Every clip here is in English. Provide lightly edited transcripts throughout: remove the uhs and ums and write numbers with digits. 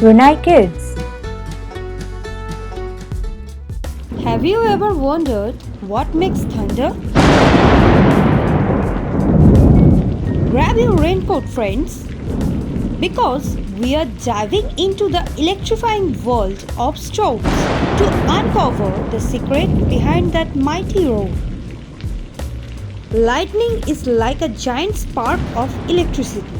Runaikids. Have you ever wondered what makes thunder? Grab your raincoat, friends, because we are diving into the electrifying world of storms to uncover the secret behind that mighty roar. Lightning is like a giant spark of electricity.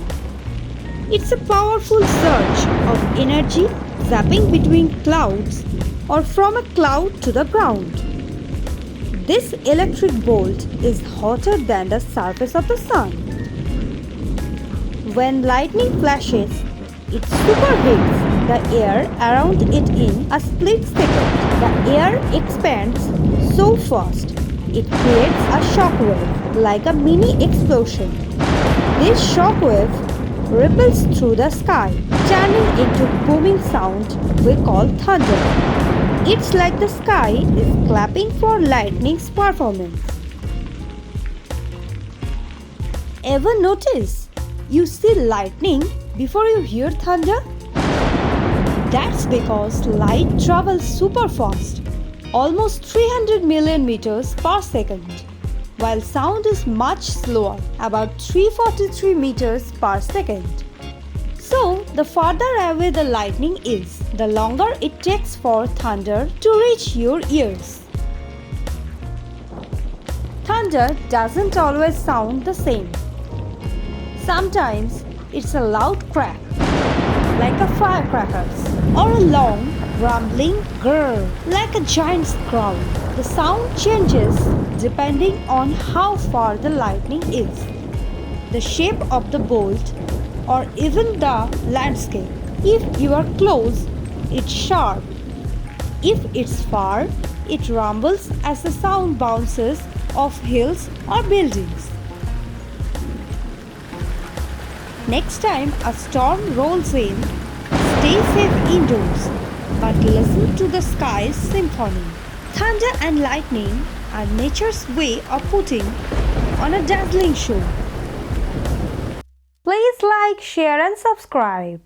It's a powerful surge of energy zapping between clouds or from a cloud to the ground. This electric bolt is hotter than the surface of the sun. When lightning flashes, it superheats the air around it in a split second. The air expands so fast it creates a shockwave like a mini explosion. This shockwave ripples through the sky, turning into booming sound we call thunder. It's like the sky is clapping for lightning's performance. Ever notice you see lightning before you hear thunder? That's because light travels super fast, almost 300 million meters per second, while sound is much slower, about 343 meters per second. So, the farther away the lightning is, the longer it takes for thunder to reach your ears. Thunder doesn't always sound the same. Sometimes it's a loud crack, like a firecrackers, or a long, rumbling grrr, like a giant growl. The sound changes depending on how far the lightning is, the shape of the bolt, or even the landscape. If you are close, it's sharp. If it's far, it rumbles as the sound bounces off hills or buildings. Next time a storm rolls in, stay safe indoors, but listen to the sky's symphony. Thunder and lightning are nature's way of putting on a dazzling show. Please like, share and subscribe.